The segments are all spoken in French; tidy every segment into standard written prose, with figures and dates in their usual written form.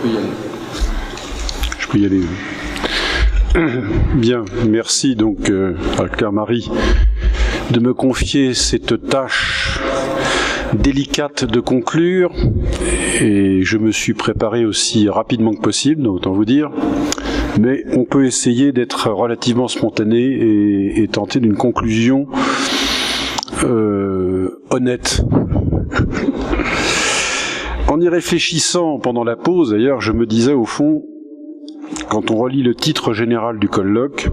Je peux y aller. Bien, merci donc à Claire-Marie de me confier cette tâche délicate de conclure, et je me suis préparé aussi rapidement que possible, autant vous dire, mais on peut essayer d'être relativement spontané et tenter d'une conclusion honnête. En y réfléchissant pendant la pause, d'ailleurs, je me disais au fond, quand on relit le titre général du colloque,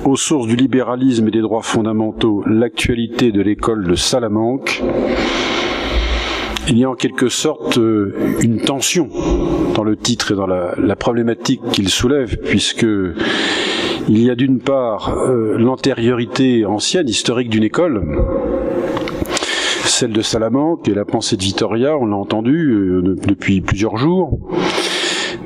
aux sources du libéralisme et des droits fondamentaux, l'actualité de l'école de Salamanque, il y a en quelque sorte une tension dans le titre et dans la problématique qu'il soulève, puisque il y a d'une part l'antériorité ancienne, historique d'une école, celle de Salamanque et la pensée de Vitoria, on l'a entendu depuis plusieurs jours.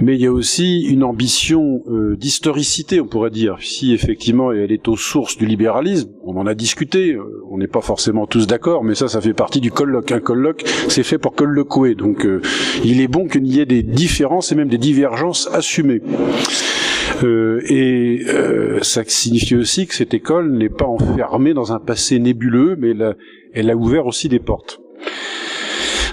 Mais il y a aussi une ambition d'historicité, on pourrait dire, si effectivement elle est aux sources du libéralisme. On en a discuté, on n'est pas forcément tous d'accord, mais ça fait partie du colloque. Un colloque, c'est fait pour colloquer, donc il est bon qu'il y ait des différences et même des divergences assumées. Ça signifie aussi que cette école n'est pas enfermée dans un passé nébuleux, mais elle a ouvert aussi des portes.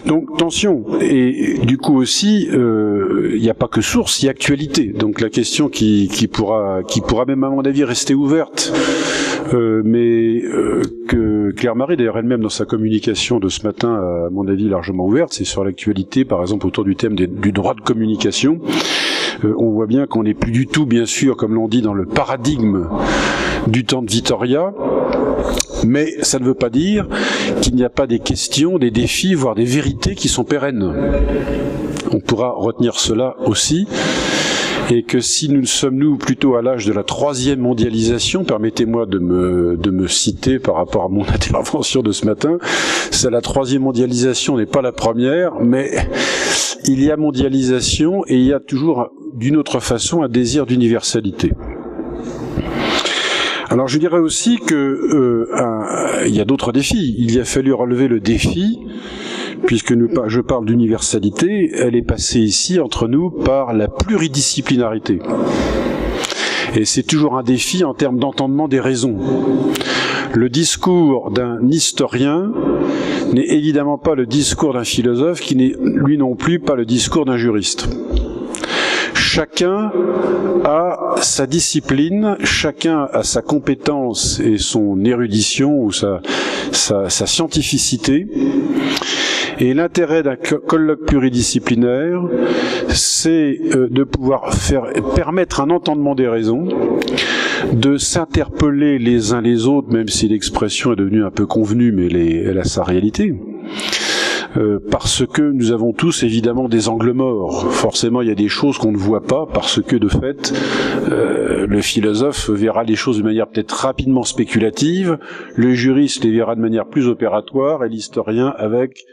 Donc tension, et du coup aussi il n'y a pas que source, il y a actualité. Donc la question qui pourra même à mon avis rester ouverte, mais que Claire-Marie d'ailleurs elle-même dans sa communication de ce matin à mon avis largement ouverte, c'est sur l'actualité, par exemple autour du thème du droit de communication. On voit bien qu'on n'est plus du tout, bien sûr, comme l'on dit, dans le paradigme du temps de Vitoria, mais ça ne veut pas dire qu'il n'y a pas des questions, des défis, voire des vérités qui sont pérennes. On pourra retenir cela aussi, et que si nous sommes plutôt à l'âge de la 3e mondialisation, permettez-moi de me citer par rapport à mon intervention de ce matin, c'est la 3e mondialisation n'est pas la première, mais il y a mondialisation et il y a toujours d'une autre façon un désir d'universalité. Alors je dirais aussi que il y a d'autres défis. Il a fallu relever le défi, puisque je parle d'universalité, elle est passée ici entre nous par la pluridisciplinarité. Et c'est toujours un défi en termes d'entendement des raisons. Le discours d'un historien n'est évidemment pas le discours d'un philosophe, qui n'est lui non plus pas le discours d'un juriste. Chacun a sa discipline, chacun a sa compétence et son érudition ou sa scientificité. Et l'intérêt d'un colloque pluridisciplinaire, c'est de pouvoir permettre un entendement des raisons, de s'interpeller les uns les autres, même si l'expression est devenue un peu convenue, mais elle a sa réalité. Parce que nous avons tous évidemment des angles morts. Forcément, il y a des choses qu'on ne voit pas, parce que de fait, le philosophe verra les choses de manière peut-être rapidement spéculative, le juriste les verra de manière plus opératoire, et l'historien avec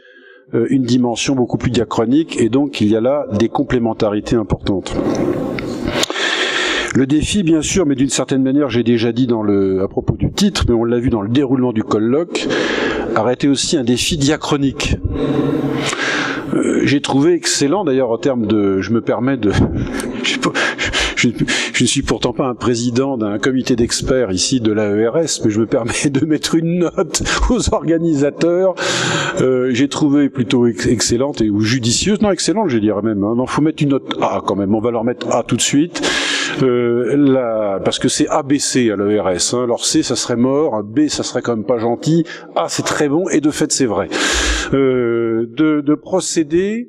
une dimension beaucoup plus diachronique, et donc il y a là des complémentarités importantes. Le défi, bien sûr, mais d'une certaine manière, j'ai déjà dit à propos du titre, mais on l'a vu dans le déroulement du colloque, arrêter aussi un défi diachronique. J'ai trouvé excellent, d'ailleurs, en termes de... Je me permets de... Je ne suis pourtant pas un président d'un comité d'experts ici de l'AERS, mais je me permets de mettre une note aux organisateurs. J'ai trouvé plutôt excellente ou judicieuse. Non, excellente, je dirais même. Non, faut mettre une note A quand même. On va leur mettre A tout de suite. Parce que c'est ABC à l'AERS. Alors C, ça serait mort. B, ça serait quand même pas gentil. A, c'est très bon. Et de fait, c'est vrai. De procéder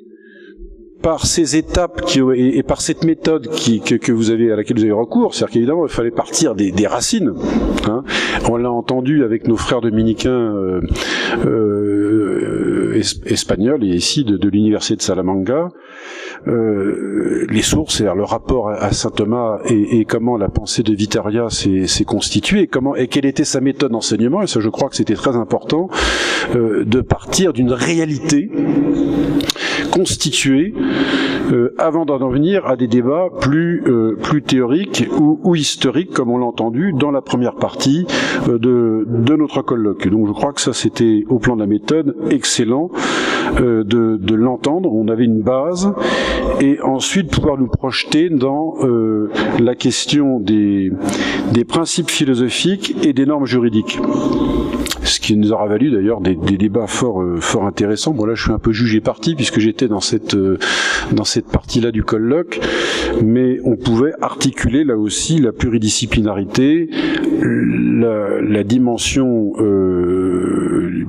par ces étapes et par cette méthode à laquelle vous avez recours, c'est-à-dire qu'évidemment il fallait partir des racines. Hein. On l'a entendu avec nos frères dominicains espagnols et ici de l'université de Salamanca. Les sources, c'est-à-dire le rapport à saint Thomas et comment la pensée de Vitoria s'est constituée, et quelle était sa méthode d'enseignement, et ça je crois que c'était très important, de partir d'une réalité constituée avant d'en venir à des débats plus théoriques ou historiques, comme on l'a entendu dans la première partie de notre colloque. Donc je crois que ça c'était, au plan de la méthode, excellent. de l'entendre, on avait une base, et ensuite pouvoir nous projeter dans la question des principes philosophiques et des normes juridiques. Ce qui nous aura valu d'ailleurs des débats fort intéressants. Bon là je suis un peu jugé parti puisque j'étais dans cette partie-là du colloque, mais on pouvait articuler là aussi la pluridisciplinarité, la dimension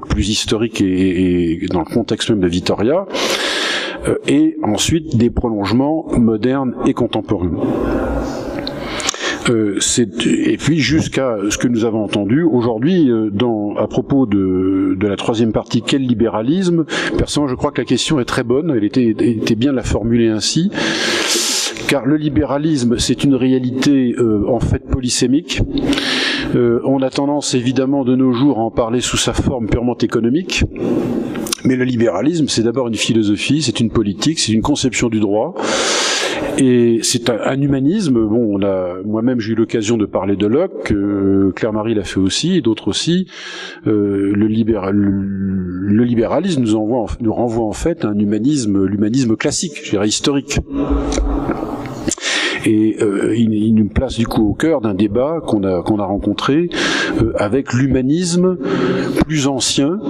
plus historique et dans le contexte même de Vitoria, et ensuite des prolongements modernes et contemporains. Et puis jusqu'à ce que nous avons entendu aujourd'hui à propos de la troisième partie, quel libéralisme. Personnellement, je crois que la question est très bonne, elle était bien la formuler ainsi, car le libéralisme, c'est une réalité en fait polysémique. On a tendance évidemment de nos jours à en parler sous sa forme purement économique, mais le libéralisme, c'est d'abord une philosophie, c'est une politique, c'est une conception du droit. Et c'est un humanisme. Bon, moi-même j'ai eu l'occasion de parler de Locke, Claire-Marie l'a fait aussi, et d'autres aussi. Le libéralisme nous renvoie en fait à l'humanisme classique, je dirais historique. Et il nous place du coup au cœur d'un débat qu'on a rencontré avec l'humanisme plus ancien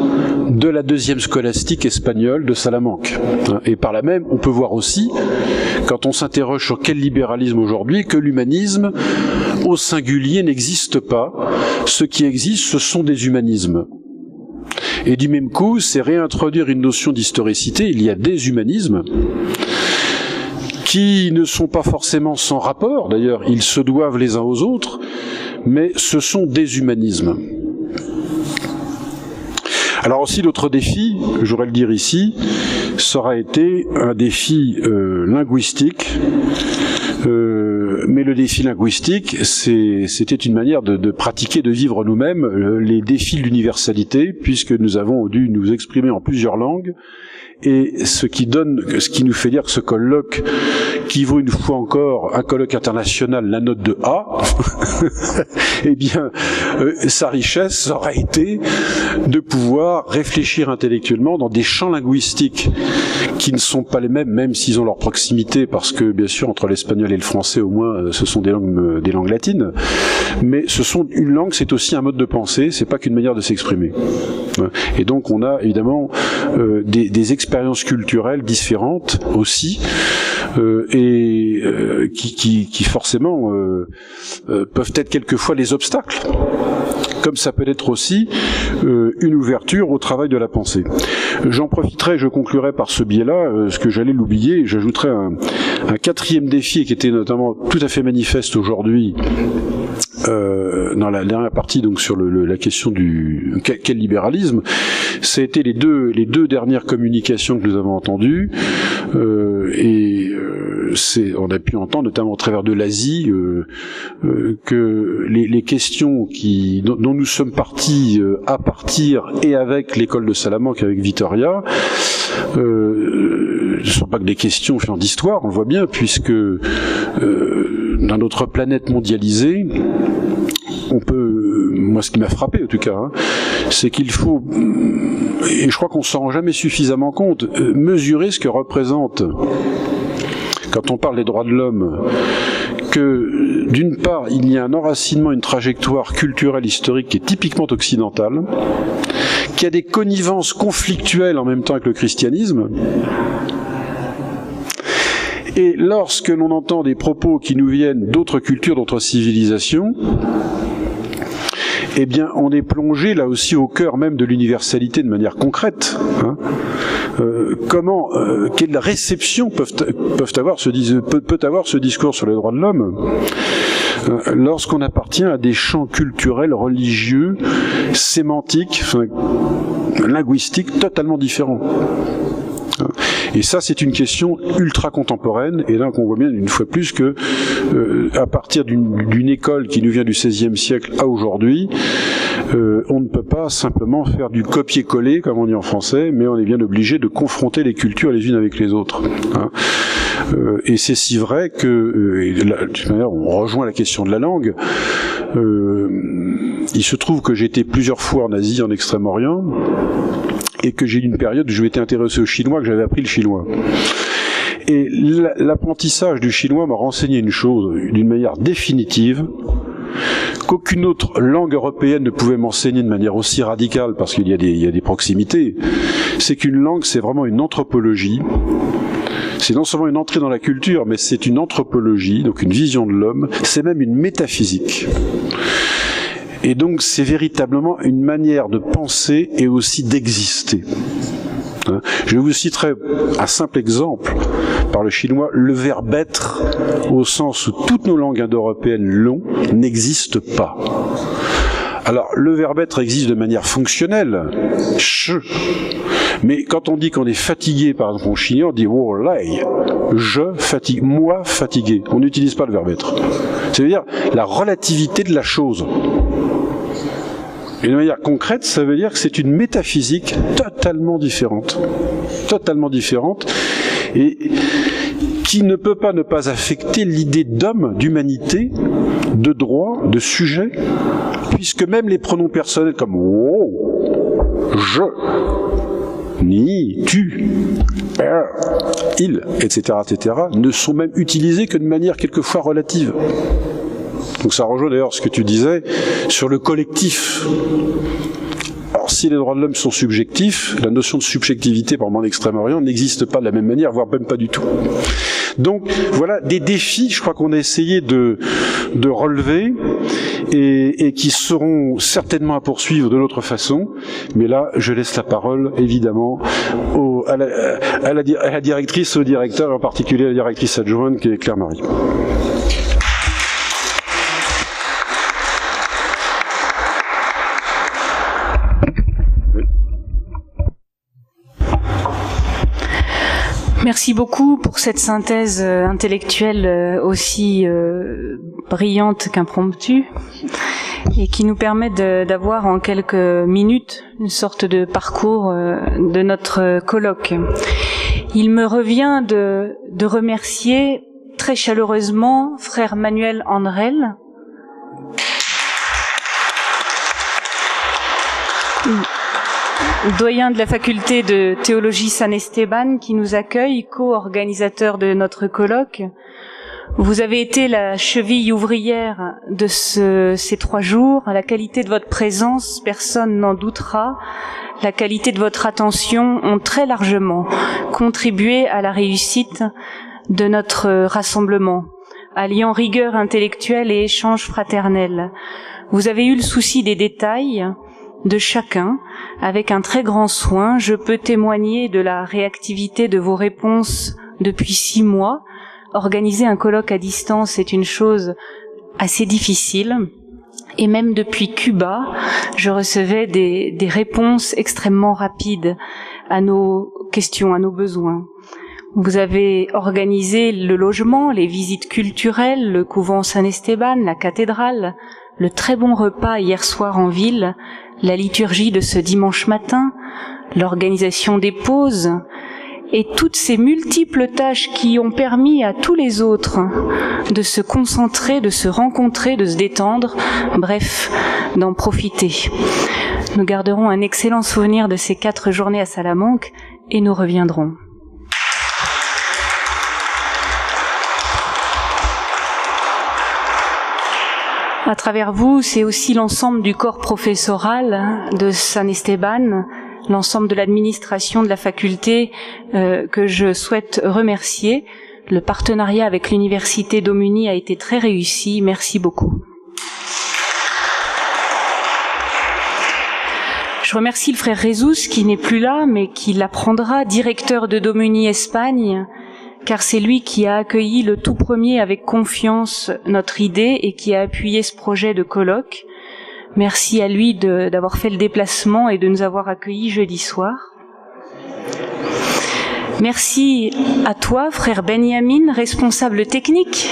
de la deuxième scolastique espagnole de Salamanque. Et par là même, on peut voir aussi, quand on s'interroge sur quel libéralisme aujourd'hui, que l'humanisme au singulier n'existe pas. Ce qui existe, ce sont des humanismes. Et du même coup, c'est réintroduire une notion d'historicité. Il y a des humanismes qui ne sont pas forcément sans rapport, d'ailleurs, ils se doivent les uns aux autres, mais ce sont des humanismes. Alors aussi, l'autre défi, je voudrais le dire ici, ça aura été un défi linguistique, mais le défi linguistique, c'était une manière de pratiquer, de vivre nous-mêmes les défis de l'universalité, puisque nous avons dû nous exprimer en plusieurs langues, et ce qui nous fait dire que ce colloque, qui vaut une fois encore un colloque international, la note de A, eh bien, sa richesse aurait été de pouvoir réfléchir intellectuellement dans des champs linguistiques qui ne sont pas les mêmes, même s'ils ont leur proximité, parce que bien sûr entre l'espagnol et le français au moins, ce sont des langues latines, mais une langue, c'est aussi un mode de pensée, c'est pas qu'une manière de s'exprimer. Et donc on a évidemment des expériences culturelles différentes aussi, et qui forcément peuvent être quelquefois des obstacles, comme ça peut être aussi une ouverture au travail de la pensée. J'en profiterai, je conclurai par ce biais-là, ce que j'allais l'oublier, j'ajouterai un quatrième défi qui était notamment tout à fait manifeste aujourd'hui, dans la dernière partie, donc sur la question du quel libéralisme. Ça a été les deux dernières communications que nous avons entendues, on a pu entendre, notamment au travers de l'Asie, que les questions dont nous sommes partis à partir et avec l'école de Salamanque, avec Vitoria, ne sont pas que des questions d'histoire, on le voit bien, puisque dans notre planète mondialisée, moi ce qui m'a frappé en tout cas, c'est qu'il faut, et je crois qu'on s'en rend jamais suffisamment compte, mesurer ce que représente, quand on parle des droits de l'homme, que d'une part il y a un enracinement, une trajectoire culturelle historique qui est typiquement occidentale, qu'il y a des connivences conflictuelles en même temps avec le christianisme. Et lorsque l'on entend des propos qui nous viennent d'autres cultures, d'autres civilisations, eh bien, on est plongé là aussi au cœur même de l'universalité de manière concrète. Quelle réception peut avoir ce discours sur les droits de l'homme lorsqu'on appartient à des champs culturels, religieux, sémantiques, linguistiques totalement différents. Et ça, c'est une question ultra contemporaine, et donc on voit bien une fois plus que à partir d'une école qui nous vient du XVIe siècle à aujourd'hui, on ne peut pas simplement faire du copier-coller, comme on dit en français, mais on est bien obligé de confronter les cultures les unes avec les autres. Et c'est si vrai que, de toute manière, on rejoint la question de la langue. Il se trouve que j'ai été plusieurs fois en Asie, en Extrême-Orient, et que j'ai eu une période où je m'étais intéressé au chinois, que j'avais appris le chinois. Et l'apprentissage du chinois m'a renseigné une chose, d'une manière définitive, qu'aucune autre langue européenne ne pouvait m'enseigner de manière aussi radicale, parce qu'il y a des proximités. C'est qu'une langue, c'est vraiment une anthropologie. C'est non seulement une entrée dans la culture, mais c'est une anthropologie, donc une vision de l'homme. C'est même une métaphysique. Et donc, c'est véritablement une manière de penser et aussi d'exister. Je vous citerai un simple exemple par le chinois. Le verbe être, au sens où toutes nos langues indo-européennes l'ont, n'existe pas. Alors, le verbe être existe de manière fonctionnelle, mais quand on dit qu'on est fatigué, par exemple en chinois, on dit « wo lai », je fatigue, moi fatigué. On n'utilise pas le verbe être. C'est-à-dire la relativité de la chose. Et de manière concrète, ça veut dire que c'est une métaphysique totalement différente. Totalement différente. Et qui ne peut pas ne pas affecter l'idée d'homme, d'humanité, de droit, de sujet, puisque même les pronoms personnels comme « oh »,« je », ni, tu, er, il, etc., ne sont même utilisés que de manière quelquefois relative. Donc ça rejoint d'ailleurs ce que tu disais sur le collectif. Alors si les droits de l'homme sont subjectifs, la notion de subjectivité par exemple en Extrême-Orient n'existe pas de la même manière, voire même pas du tout. Donc voilà des défis, je crois qu'on a essayé de relever et qui seront certainement à poursuivre de l'autre façon. Mais là, je laisse la parole évidemment à la directrice, au directeur, et en particulier à la directrice adjointe qui est Claire-Marie. Merci beaucoup pour cette synthèse intellectuelle aussi brillante qu'impromptue et qui nous permet d'avoir en quelques minutes une sorte de parcours de notre colloque. Il me revient de remercier très chaleureusement frère Manuel Andrel, doyen de la faculté de théologie San Esteban, qui nous accueille, co-organisateur de notre colloque. Vous avez été la cheville ouvrière de ces 3 jours. La qualité de votre présence, personne n'en doutera. La qualité de votre attention ont très largement contribué à la réussite de notre rassemblement, alliant rigueur intellectuelle et échange fraternel. Vous avez eu le souci des détails de chacun, avec un très grand soin. Je peux témoigner de la réactivité de vos réponses depuis 6 mois. Organiser un colloque à distance est une chose assez difficile. Et même depuis Cuba, je recevais des réponses extrêmement rapides à nos questions, à nos besoins. Vous avez organisé le logement, les visites culturelles, le couvent San Esteban, la cathédrale, le très bon repas hier soir en ville, la liturgie de ce dimanche matin, l'organisation des pauses et toutes ces multiples tâches qui ont permis à tous les autres de se concentrer, de se rencontrer, de se détendre, bref, d'en profiter. Nous garderons un excellent souvenir de ces 4 journées à Salamanque et nous reviendrons. À travers vous, c'est aussi l'ensemble du corps professoral de San Esteban, l'ensemble de l'administration de la faculté que je souhaite remercier. Le partenariat avec l'université d'Aumuni a été très réussi. Merci beaucoup. Je remercie le frère Rezous qui n'est plus là, mais qui l'apprendra, directeur de Domuni Espagne, car c'est lui qui a accueilli le tout premier avec confiance notre idée et qui a appuyé ce projet de colloque. Merci à lui d'avoir fait le déplacement et de nous avoir accueillis jeudi soir. Merci à toi, frère Benjamin, responsable technique.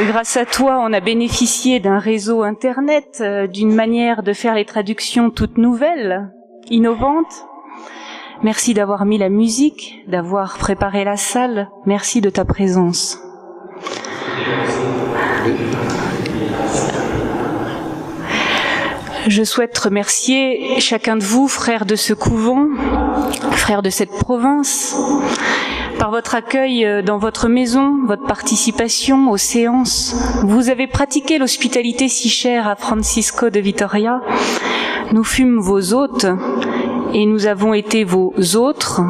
Grâce à toi, on a bénéficié d'un réseau Internet, d'une manière de faire les traductions toutes nouvelles, innovantes. Merci d'avoir mis la musique, d'avoir préparé la salle. Merci de ta présence. Je souhaite remercier chacun de vous, frères de ce couvent, frères de cette province, par votre accueil dans votre maison, votre participation aux séances. Vous avez pratiqué l'hospitalité si chère à Francisco de Vitoria. Nous fûmes vos hôtes et nous avons été vos autres.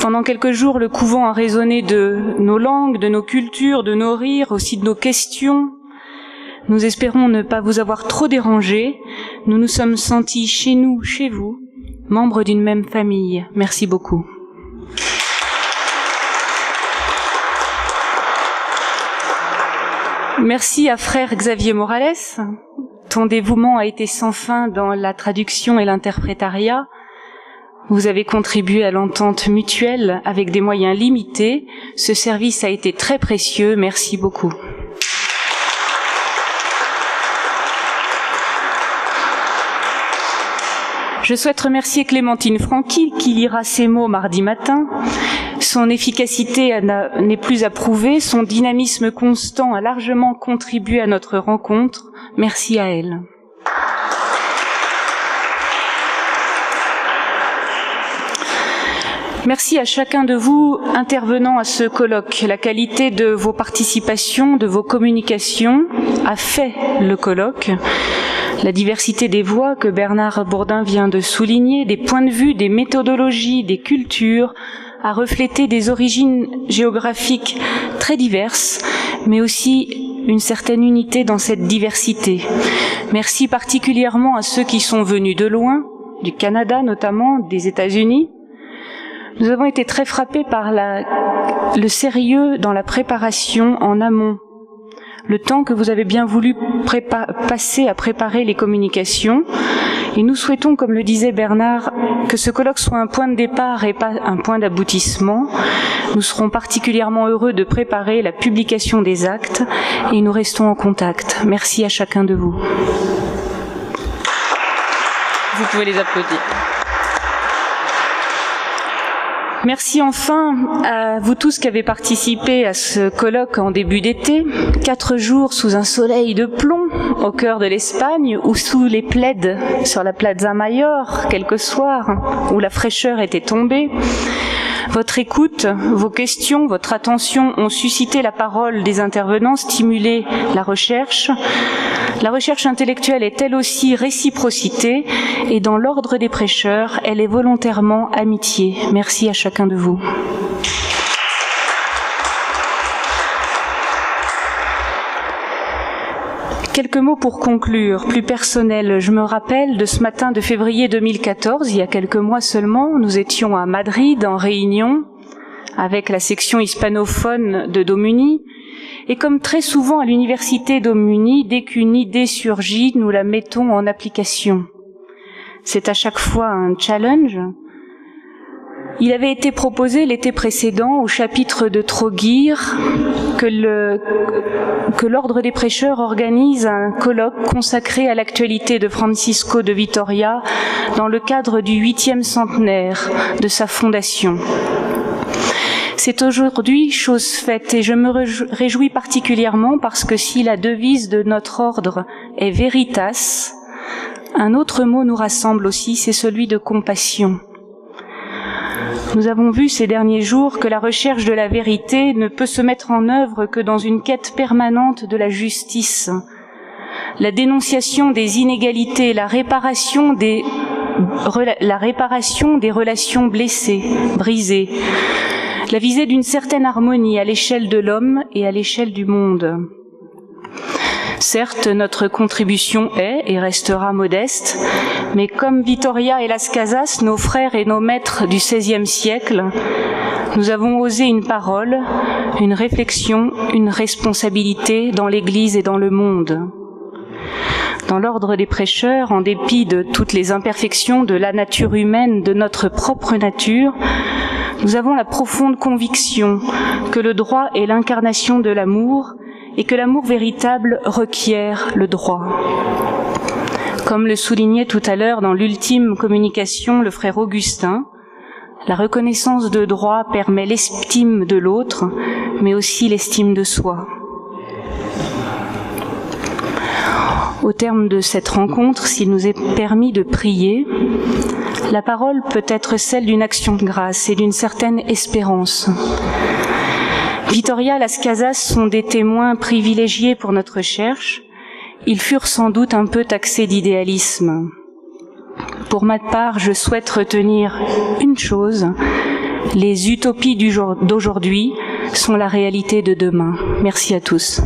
Pendant quelques jours, le couvent a résonné de nos langues, de nos cultures, de nos rires, aussi de nos questions. Nous espérons ne pas vous avoir trop dérangé. Nous nous sommes sentis chez nous, chez vous, membres d'une même famille. Merci beaucoup. Merci à frère Xavier Morales. Ton dévouement a été sans fin dans la traduction et l'interprétariat. Vous avez contribué à l'entente mutuelle avec des moyens limités. Ce service a été très précieux. Merci beaucoup. Je souhaite remercier Clémentine Franqui qui lira ces mots mardi matin. Son efficacité n'est plus à prouver, son dynamisme constant a largement contribué à notre rencontre. Merci à elle. Merci à chacun de vous intervenant à ce colloque. La qualité de vos participations, de vos communications a fait le colloque. La diversité des voix que Bernard Bourdin vient de souligner, des points de vue, des méthodologies, des cultures, a reflété des origines géographiques très diverses, mais aussi une certaine unité dans cette diversité. Merci particulièrement à ceux qui sont venus de loin, du Canada notamment, des États-Unis. Nous avons été très frappés par le sérieux dans la préparation en amont. Le temps que vous avez bien voulu passer à préparer les communications. Et nous souhaitons, comme le disait Bernard, que ce colloque soit un point de départ et pas un point d'aboutissement. Nous serons particulièrement heureux de préparer la publication des actes et nous restons en contact. Merci à chacun de vous. Vous pouvez les applaudir. Merci enfin à vous tous qui avez participé à ce colloque en début d'été, 4 jours sous un soleil de plomb au cœur de l'Espagne ou sous les plaids sur la Plaza Mayor quelques soirs où la fraîcheur était tombée. Votre écoute, vos questions, votre attention ont suscité la parole des intervenants, stimulé la recherche. La recherche intellectuelle est elle aussi réciprocité et dans l'ordre des prêcheurs, elle est volontairement amitié. Merci à chacun de vous. Quelques mots pour conclure, plus personnels. Je me rappelle de ce matin de février 2014, il y a quelques mois seulement, nous étions à Madrid en réunion avec la section hispanophone de Domuni. Et comme très souvent à l'université Domuni, dès qu'une idée surgit, nous la mettons en application. C'est à chaque fois un challenge. Il avait été proposé l'été précédent au chapitre de Trogir que l'Ordre des prêcheurs organise un colloque consacré à l'actualité de Francisco de Vitoria dans le cadre du 8e centenaire de sa fondation. C'est aujourd'hui chose faite et je me réjouis particulièrement parce que si la devise de notre ordre est Veritas, un autre mot nous rassemble aussi, c'est celui de compassion. Nous avons vu ces derniers jours que la recherche de la vérité ne peut se mettre en œuvre que dans une quête permanente de la justice. La dénonciation des inégalités, la réparation des relations blessées, brisées, la visée d'une certaine harmonie à l'échelle de l'homme et à l'échelle du monde. Certes, notre contribution est et restera modeste, mais comme Vitoria et Las Casas, nos frères et nos maîtres du XVIe siècle, nous avons osé une parole, une réflexion, une responsabilité dans l'Église et dans le monde. Dans l'ordre des prêcheurs, en dépit de toutes les imperfections de la nature humaine, de notre propre nature, nous avons la profonde conviction que le droit est l'incarnation de l'amour et que l'amour véritable requiert le droit. Comme le soulignait tout à l'heure dans l'ultime communication le frère Augustin, la reconnaissance de droit permet l'estime de l'autre, mais aussi l'estime de soi. Au terme de cette rencontre, s'il nous est permis de prier, la parole peut être celle d'une action de grâce et d'une certaine espérance. Vitoria, Las Casas sont des témoins privilégiés pour notre recherche. Ils furent sans doute un peu taxés d'idéalisme. Pour ma part, je souhaite retenir une chose: les utopies d'aujourd'hui sont la réalité de demain. Merci à tous.